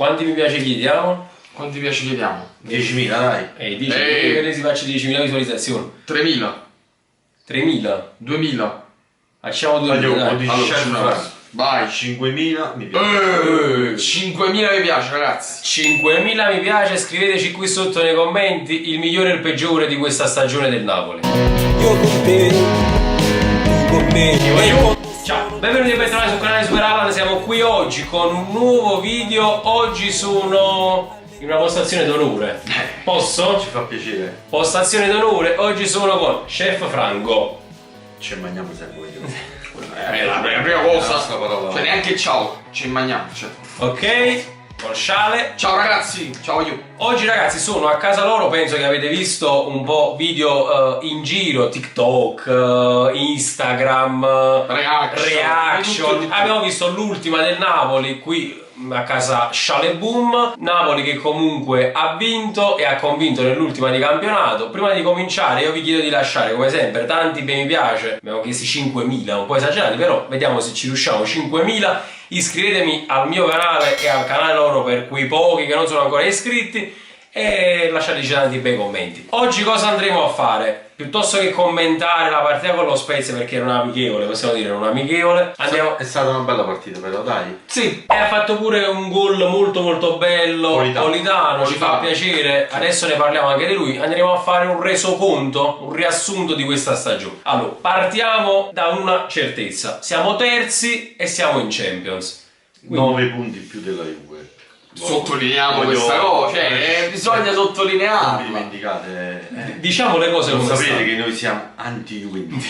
Quanti mi piace chiediamo? Quanti piace chiediamo? 10.000, dai. Dici che si faccia 10.000 visualizzazioni. 3.000. 3.000. 2.000. Facciamo 2.000. Allora, vai. 5.000 mi piace. 5.000 mi piace, ragazzi. 5.000 mi piace, scriveteci qui sotto nei commenti il migliore e il peggiore di questa stagione del Napoli. Io con te, tu con me. Ciao, benvenuti e bentornati sul canale Super Alan, siamo qui oggi con un nuovo video. Oggi sono in una postazione d'onore. Posso? Ci fa piacere. Postazione d'onore, oggi sono con Chef Franco. Ci mangiamo sempre io. La prima cosa. Questa parola. Cioè neanche ciao, ci mangiamo. Cioè. Ok, con Sciale. Ciao ragazzi, ciao io. Oggi ragazzi sono a casa loro, penso che avete visto un po' video in giro, TikTok, Instagram, reaction. Abbiamo visto l'ultima del Napoli qui a casa Sciale Boom. Napoli che comunque ha vinto e ha convinto nell'ultima di campionato. Prima di cominciare io vi chiedo di lasciare come sempre tanti bei mi piace. Abbiamo chiesti 5.000, un po' esagerati, però vediamo se ci riusciamo. 5.000. Iscrivetemi al mio canale e al canale loro per quei pochi che non sono ancora iscritti e lasciateci tanti bei commenti. Oggi cosa andremo a fare? Piuttosto che commentare la partita con lo Spezia, perché era un amichevole, possiamo dire un amichevole, andiamo... È stata una bella partita però, dai. Sì, e ha fatto pure un gol molto bello, Politano, ci fa piacere, adesso ne parliamo anche di lui. Andremo a fare un resoconto, un riassunto di questa stagione. Allora, partiamo da una certezza, siamo terzi e siamo in Champions. Quindi... 9 punti in più della Juve. Sottolineiamo questa cosa, cioè bisogna sottolinearla. Non dimenticate. Diciamo le cose non come sapete stanno. che noi siamo anti-Juventus.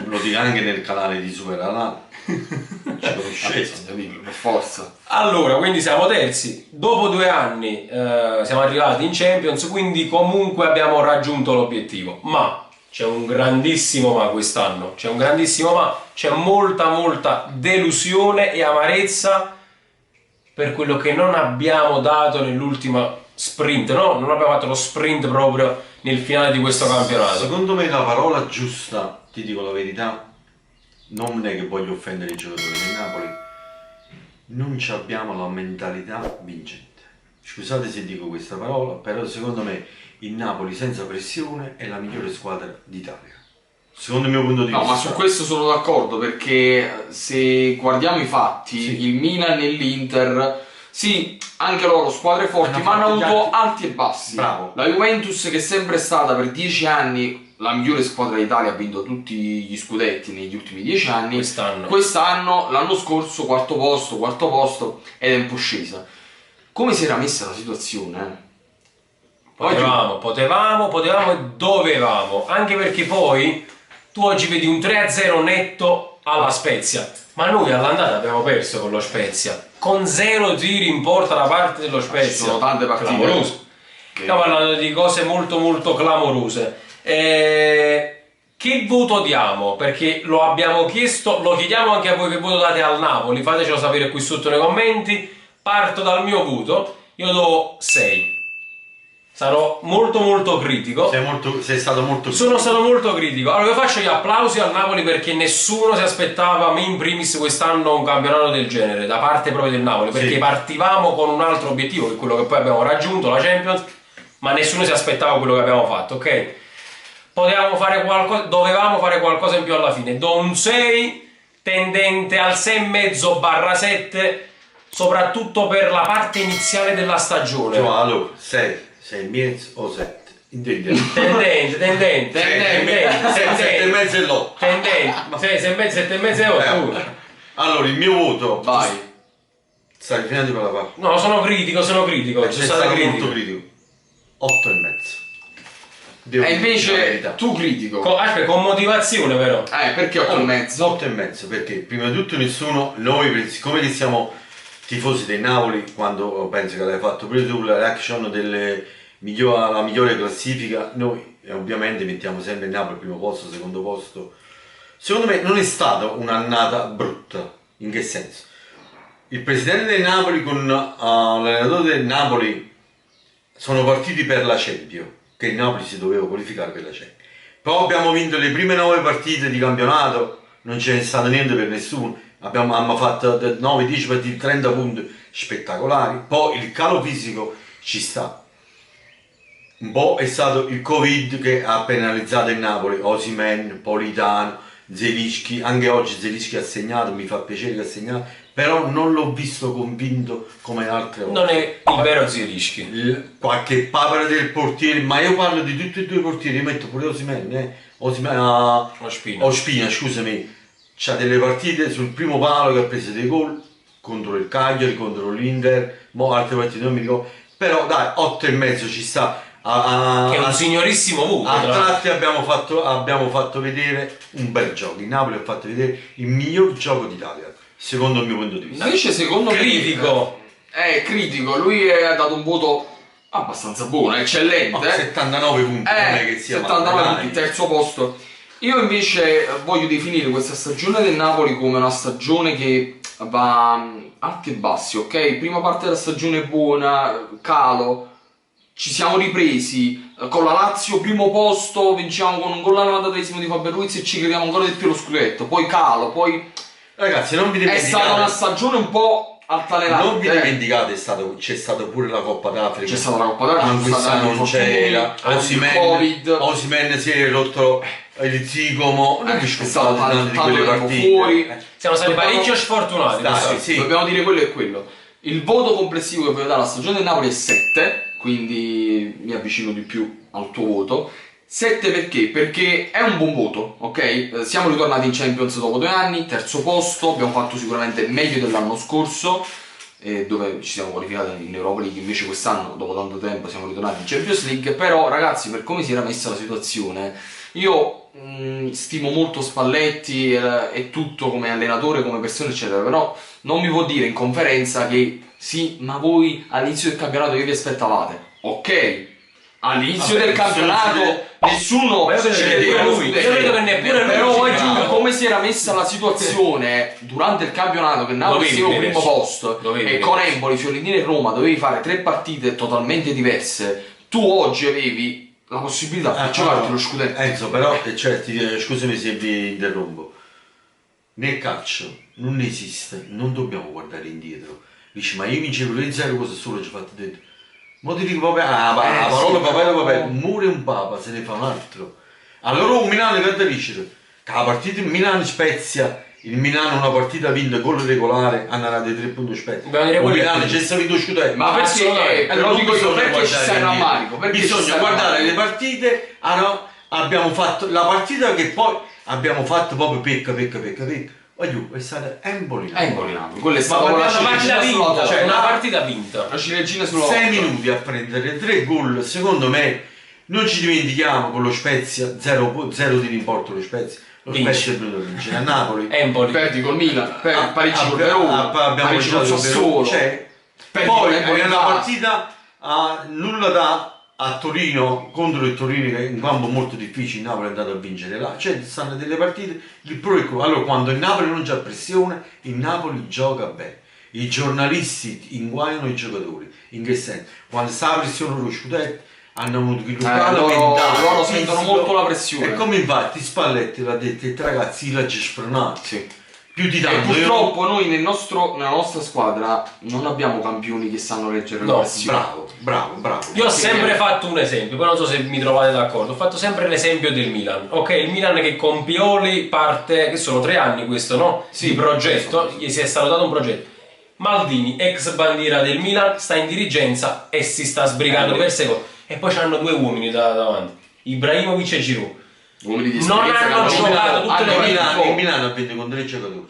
Lo dico anche nel canale di Super Alan. Ci conoscete? Per forza. Allora, quindi siamo terzi, dopo 2 anni siamo arrivati in Champions, quindi comunque abbiamo raggiunto l'obiettivo, ma c'è un grandissimo ma quest'anno, c'è un grandissimo ma, c'è molta delusione e amarezza per quello che non abbiamo dato nell'ultima sprint, no? Non abbiamo fatto lo sprint proprio nel finale di questo campionato. Secondo me la parola giusta, ti dico la verità, non è che voglio offendere i giocatori del Napoli, non abbiamo la mentalità vincente. Scusate se dico questa parola, però secondo me il Napoli senza pressione è la migliore squadra d'Italia. Secondo il mio punto di vista. No, ma su questo sono d'accordo, perché se guardiamo i fatti, sì, il Milan e l'Inter, sì, anche loro squadre forti, ma hanno avuto alti e bassi. Bravo. La Juventus, che è sempre stata per 10 anni la migliore squadra d'Italia, ha vinto tutti gli scudetti negli ultimi 10 anni. Quest'anno, l'anno scorso, quarto posto, ed è un po' scesa. Come si era messa la situazione? Potevamo e dovevamo, anche perché poi tu oggi vedi un 3-0 netto alla Spezia, ma noi all'andata abbiamo perso con lo Spezia, con 0 tiri in porta da parte dello Spezia. Ci sono tante partite clamorose. Stiamo parlando di cose molto clamorose. Che voto diamo? Perché lo abbiamo chiesto, lo chiediamo anche a voi che voto date al Napoli, fatecelo sapere qui sotto nei commenti. Parto dal mio voto, io do 6. Sarò molto critico. Sei stato molto critico. Sono stato molto critico. Allora io faccio gli applausi al Napoli perché nessuno si aspettava, me in primis, quest'anno un campionato del genere da parte proprio del Napoli, perché partivamo con un altro obiettivo che è quello che poi abbiamo raggiunto, la Champions, ma nessuno si aspettava quello che abbiamo fatto, ok? Potevamo fare qualcosa, dovevamo fare qualcosa in più alla fine. Do un 6 tendente al 6,5/7, soprattutto per la parte iniziale della stagione. Cioè, allora, 6 e mezzo o 7? Tendente 7 e mezzo e l'8. Tendente 7 e mezzo e 8. Allora il mio voto, vai. Stai finendo per la parte. No, sono critico, sono stato molto critico. 8 e mezzo. E invece tu critico. Con motivazione però. Perché 8 e mezzo? 8 e mezzo perché prima di tutto noi, siccome che siamo tifosi del Napoli, quando penso che l'hai fatto pure tu, la reaction la migliore classifica, noi ovviamente mettiamo sempre il Napoli al primo posto, secondo posto. Secondo me non è stata un'annata brutta. In che senso? Il presidente del Napoli con l'allenatore del Napoli sono partiti per la Champions, che il Napoli si doveva qualificare per la Champions. Poi abbiamo vinto le prime 9 partite di campionato, non c'è stato niente per nessuno. Abbiamo fatto 9-10 partite, 30 punti spettacolari. Poi il calo fisico ci sta. Un po' è stato il Covid che ha penalizzato il Napoli, Osimhen, Politano, Zelinski, anche oggi Zelinski ha segnato, mi fa piacere che ha segnato, però non l'ho visto convinto come altre volte. Non è il vero Zelinski. Qualche papera del portiere, ma io parlo di tutti e due i portieri, io metto pure Osimhen, Ospina, scusami, c'ha delle partite sul primo palo che ha preso dei gol contro il Cagliari, contro l'Inter, altre partite non mi ricordo, però dai, 8,5 ci sta. Che è un signorissimo voto. A tratti abbiamo fatto vedere un bel gioco. Il Napoli ha fatto vedere il miglior gioco d'Italia, secondo il mio punto di vista. Invece secondo critico. Me è critico, lui ha dato un voto abbastanza buono, eccellente. 79 punti, non è che sia 79 punti, terzo posto. Io invece voglio definire questa stagione del Napoli come una stagione che va alti e bassi, ok? Prima parte della stagione buona, calo. Ci siamo ripresi con la Lazio, primo posto, vinciamo con un gol al 93esimo di Faber Ruiz e ci crediamo ancora di più allo scudetto. Poi calo, poi ragazzi non vi dimenticate, è stata una stagione un po' altalenante. Non vi dimenticate, c'è stato pure la Coppa d'Africa. C'è stata la Coppa d'Africa, quest'anno non c'era. Osimhen si è rotto il zigomo, è stato tanto di quelle partite. Fuori. Siamo stati parecchio sfortunati. Sì. Dobbiamo dire quello e quello. Il voto complessivo che voglio dare alla stagione del Napoli è 7, quindi mi avvicino di più al tuo voto. 7 perché? Perché è un buon voto, ok? Siamo ritornati in Champions dopo 2 anni, terzo posto, abbiamo fatto sicuramente meglio dell'anno scorso, dove ci siamo qualificati in Europa League, invece quest'anno, dopo tanto tempo, siamo ritornati in Champions League. Però ragazzi, per come si era messa la situazione, io stimo molto Spalletti e tutto come allenatore, come persona eccetera, però non mi può dire in conferenza che sì, ma voi all'inizio del campionato che vi aspettavate? Ok, all'inizio del campionato nessuno ci credeva lui, io credo che neppure lui, però oggi come si era messa la situazione durante il campionato, che Napoli sia al primo posto e con Empoli, Fiorentina e Roma dovevi fare 3 partite totalmente diverse, tu oggi avevi la possibilità di giocarti lo scudetto. Enzo, però scusami se vi interrompo, nel calcio non esiste, non dobbiamo guardare indietro. Dici, ma io vincevo le 0, cosa solo ci ho fatto dentro? Ma ti dico proprio, la parola papà, muore un papa, se ne fa un altro. Allora un Milano che dice, che la partita in Milano Spezia, il Milano una partita vinta gol regolare, hanno dato 3 punti Spezia. Il Milano c'è stato vinto scudetto. Ma perché, lo dico io, perché ci sei rammarico? Bisogna guardare le partite, abbiamo fatto la partita che poi abbiamo fatto proprio pecca. È stata Empoli. Quella è stata una partita vinta. La ciliegina sulla 6 minuti a prendere 3 gol. Secondo me non ci dimentichiamo con lo Spezia 0 di importo lo Spezia. Lo Spezia è venuto a vincere a Napoli. Empoli. Perdi col Milan, Parigi col Verona, abbiamo giocato con Sassuolo. Poi è una partita nulla da a Torino, contro il Torino che è un campo molto difficile, il Napoli è andato a vincere là, stanno delle partite, il pro e allora quando il Napoli non c'ha pressione, il Napoli gioca bene, i giornalisti inguaiano i giocatori, in che senso? Quando sta la pressione lo scudetto, hanno avuto il loro sentono molto la pressione, e come infatti Spalletti l'ha detto, ragazzi l'ha già spronato. Sì. Più di tanto. E purtroppo noi nella nostra squadra non abbiamo campioni che sanno leggere la pressione. Bravo. Io ho sempre fatto un esempio, poi non so se mi trovate d'accordo. Ho fatto sempre l'esempio del Milan. Ok, il Milan che con Pioli parte, che sono 3 anni questo, no? Sì, di progetto, gli si è stato dato un progetto. Maldini, ex bandiera del Milan, sta in dirigenza e si sta sbrigando diverse cose. E poi c'hanno 2 uomini davanti, Ibrahimovic e Giroud. Non hanno giocato tutte le partite. Il Milano ha vinto con 3 giocatori.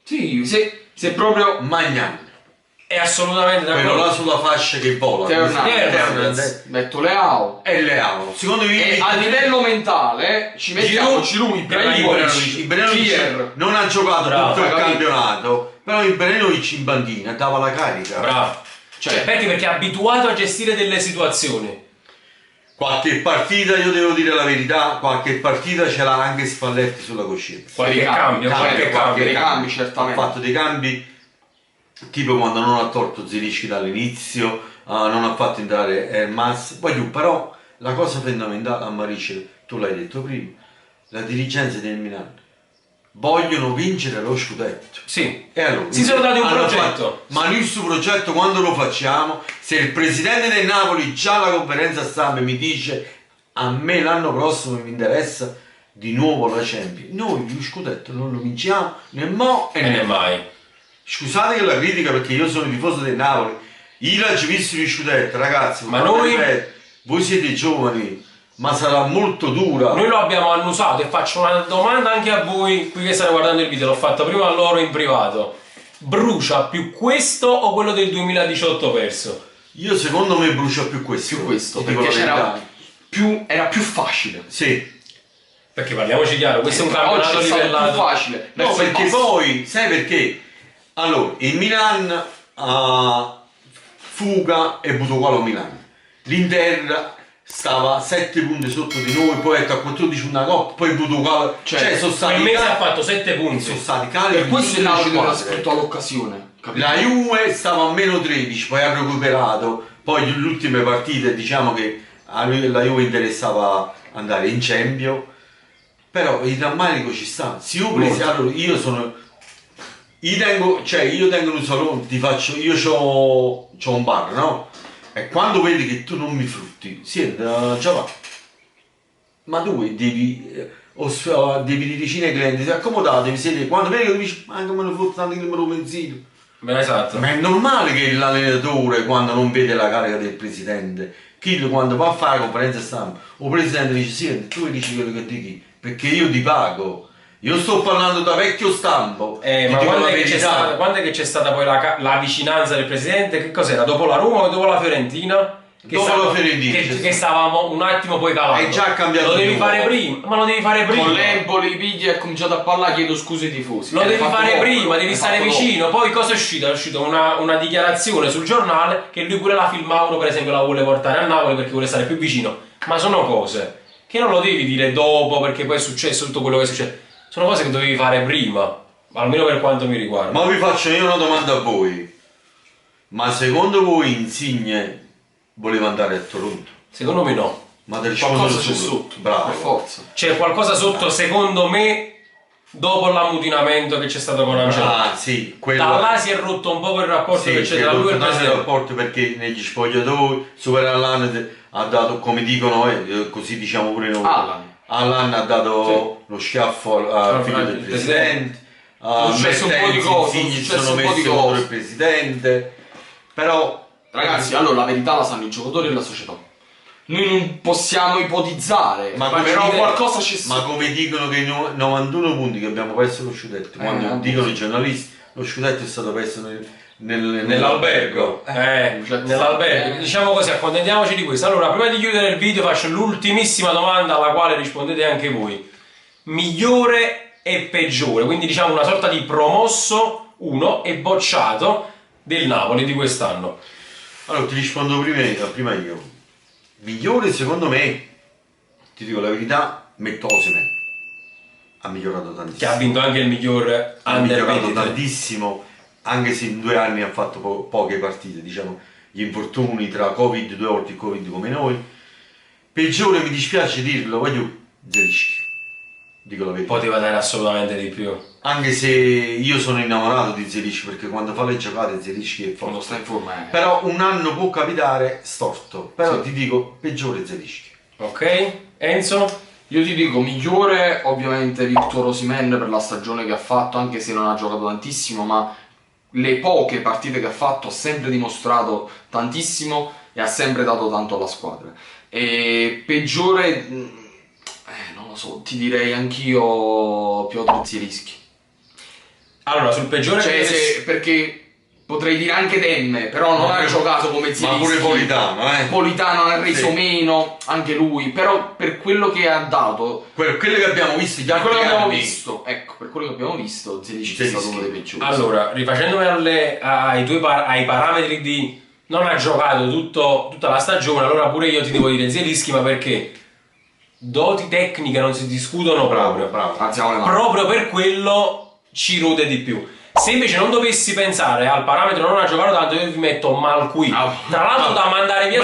Sì, se proprio Magnan. È assolutamente d'accordo. Quello là sulla fascia che vola. Hernandez. Metto Leao. E Leao. Secondo me a livello mentale ci mettiamo Giroud, Ibrahimovic non ha giocato tutto il campionato, però Ibrahimovic in bandina dava la carica. Bravo. Perché è abituato a gestire delle situazioni. Qualche partita, io devo dire la verità, qualche partita ce l'ha anche Spalletti sulla coscienza. Qualche cambio, certamente. Ha fatto dei cambi, tipo quando non ha tolto Zelinski dall'inizio, non ha fatto entrare Elmas. Poi però la cosa fondamentale a Maricel, tu l'hai detto prima, la dirigenza del Milano vogliono vincere lo scudetto. Sì, e allora, si sono dati un progetto. Ma noi questo progetto quando lo facciamo? Se il presidente del Napoli già alla conferenza stampa mi dice a me l'anno prossimo mi interessa di nuovo la Champions, noi lo scudetto non lo vinciamo né mo e né mai. Scusate che la critica perché io sono tifoso del Napoli, io l'ho visto gli scudetto, ragazzi, ma noi voi siete giovani, ma sarà molto dura. Noi lo abbiamo annusato e faccio una domanda anche a voi qui che state guardando il video, l'ho fatta prima a loro in privato. Brucia più questo o quello del 2018 perso? Io secondo me brucia più questo. Più questo, perché era più facile. Sì. Perché parliamoci chiaro, questo è un campionato livellato. Più facile. No, perché poi, sai perché? Allora, il Milan fuga e butto qua lo Milan. L'Inter stava 7 punti sotto di noi, poi ecco a 14 una coppa, poi butto qua. Cioè sono stati. Il mese ha fatto 7 punti. Sono stati cali. Per questo il Napoli non ha sfruttato l'occasione. La Juve stava a meno 13, poi ha recuperato. Poi le ultime partite, diciamo che a lui la Juve interessava andare in Champions. Però il rammarico ci sta. Se io presi, allora io sono. Io tengo un salone, ti faccio. Io c'ho un bar, no? E quando vedi che tu non mi frutti, già va. Ma tu devi dire vicino ai clienti, accomodate, devi sedere. Quando vedi che tu dici, ma come lo fosse tanto il numero benzino. Esatto. Ma è normale che l'allenatore, quando non vede la carica del presidente, quando va a fare la conferenza stampa, il presidente dice, sì, tu dici quello che dici, perché io ti pago. Io sto parlando da vecchio stampo. Ma quando è che c'è stata poi la vicinanza del presidente? Che cos'era? Dopo la Roma o dopo la Fiorentina? Dopo la Fiorentina. Che stavamo un attimo poi calando. È già cambiato. Lo devi fare prima. Ma lo devi fare prima. Con l'Empoli, pigli e ha cominciato a parlare, chiedo scuse ai tifosi. Lo devi fare prima, devi stare vicino. Poi cosa è uscito? È uscita una dichiarazione sul giornale che lui pure la filmavano, per esempio, la vuole portare a Napoli perché vuole stare più vicino. Ma sono cose che non lo devi dire dopo perché poi è successo tutto quello che succede. Sono cose che dovevi fare prima, almeno per quanto mi riguarda. Ma vi faccio io una domanda a voi. Ma secondo voi Insigne voleva andare a Toronto? Secondo me no. Ma te qualcosa c'è sotto. Bravo. Per forza. C'è qualcosa sotto, secondo me, dopo l'ammutinamento che c'è stato con Ancelotti. Sì, da là si è rotto un po' quel rapporto che c'è tra lui e il presidente. Il rapporto perché negli spogliatoi Super Allan ha dato, come dicono, così diciamo pure noi. Allan ha dato lo schiaffo al figlio del presidente, successo un po' di cose, sono messi contro il presidente, però ragazzi, allora la verità la sanno i giocatori e la società. Noi non possiamo ipotizzare, ma però qualcosa c'è. Ma come dicono che i 91 punti che abbiamo perso lo scudetto, quando dicono i giornalisti, lo scudetto è stato perso nell'albergo. Nell'albergo. Diciamo così, accontentiamoci di questo. Allora, prima di chiudere il video faccio l'ultimissima domanda alla quale rispondete anche voi. Migliore e peggiore, quindi diciamo una sorta di promosso 1 e bocciato del Napoli di quest'anno. Allora ti rispondo prima io. Migliore secondo me, ti dico la verità, metto Osimhen. Ha migliorato tantissimo. Che ha vinto anche il miglior ha migliorato tantissimo. Anche se in 2 anni ha fatto poche partite, diciamo, gli infortuni tra Covid, 2 volte il Covid come noi. Peggiore, mi dispiace dirlo, voglio Zelinski. Dico la verità. Poteva dare assolutamente di più. Anche se io sono innamorato di Zelinski perché quando fa le giocate Zelinski è forte. Quando sta in forma. Però un anno può capitare storto. Però ti dico, peggiore Zelinski. Ok, Enzo? Io ti dico, migliore ovviamente Victor Osimhen per la stagione che ha fatto, anche se non ha giocato tantissimo, ma le poche partite che ha fatto ha sempre dimostrato tantissimo e ha sempre dato tanto alla squadra. E peggiore, non lo so, ti direi anch'io Piotr Zielinski. Allora, sul peggiore perché potrei dire anche Demme, però non ha giocato come Zielinski. Ma pure Politano, Politano ha reso meno, anche lui, però per quello che ha dato, per quello che abbiamo visto per quello che abbiamo visto, per quello che abbiamo visto, Zielinski è stato uno dei peggiori. Allora, rifacendomi ai parametri di non ha giocato tutta la stagione, allora pure io ti devo dire Zielinski, ma perché doti tecniche non si discutono proprio. Proprio per quello ci rode di più. Se invece non dovessi pensare al parametro non ha giocato tanto, io vi metto mal qui. Tra l'altro da mandare via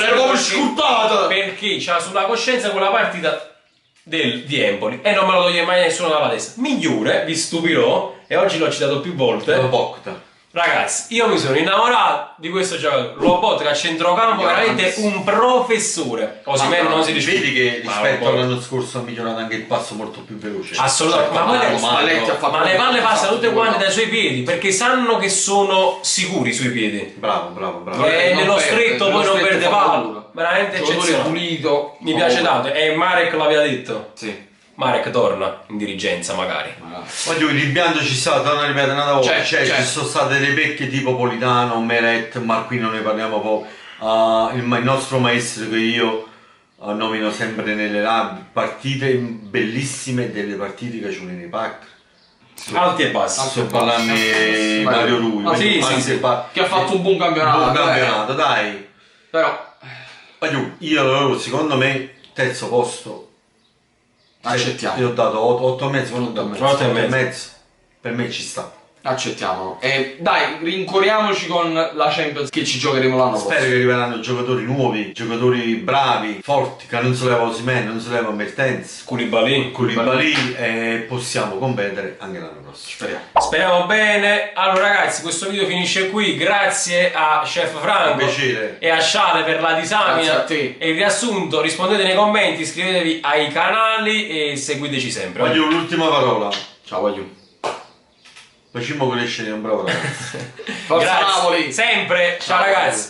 perché c'ha sulla coscienza quella partita. di Empoli e non me lo toglie mai nessuno dalla testa. Migliore, vi stupirò, e oggi l'ho citato più volte. Lobotka. Ragazzi, io mi sono innamorato di questo giocatore. Lobotka a centrocampo, veramente un professore. Osimhen non si discute. Vedi che rispetto all'anno scorso ha migliorato anche il passo molto più veloce. Assolutamente, ma le palle passano tutte quante dai suoi piedi perché sanno che sono sicuri sui piedi. Bravo. E nello stretto poi non perde palla. Veramente eccezionale. Pulito. Mi piace tanto. E Marek l'aveva detto. Sì. Marek torna in dirigenza magari. Oggi il rimpianto ci sta, torno a ripetere una volta, ci sono state delle pecche tipo Politano, Meret, Marquino, ne parliamo poco, il nostro maestro che io nomino sempre nelle partite bellissime, delle partite che ci nei pack. Alti e bassi. Sto parlando di Mario Rui, che ha fatto un buon campionato. Dai. Però io secondo me terzo posto. Accettiamo. Io ho dato 8,5, 8,5. Per me ci sta. Accettiamolo. E dai, rincuoriamoci con la Champions che ci giocheremo l'anno prossimo. Spero che arriveranno giocatori nuovi, giocatori bravi, forti, che non si leva Osimhen, non si leva Mertens, Koulibaly e possiamo competere anche l'anno prossimo. Speriamo bene. Allora ragazzi, questo video finisce qui. Grazie a Chef Franco e a Shale per la disamina e il riassunto. Rispondete nei commenti, iscrivetevi ai canali e seguiteci sempre. Voglio l'ultima parola. Ciao, voglio. Facciamo crescere un bravo ragazzo. Forza Napoli! Sempre! Ciao ragazzi!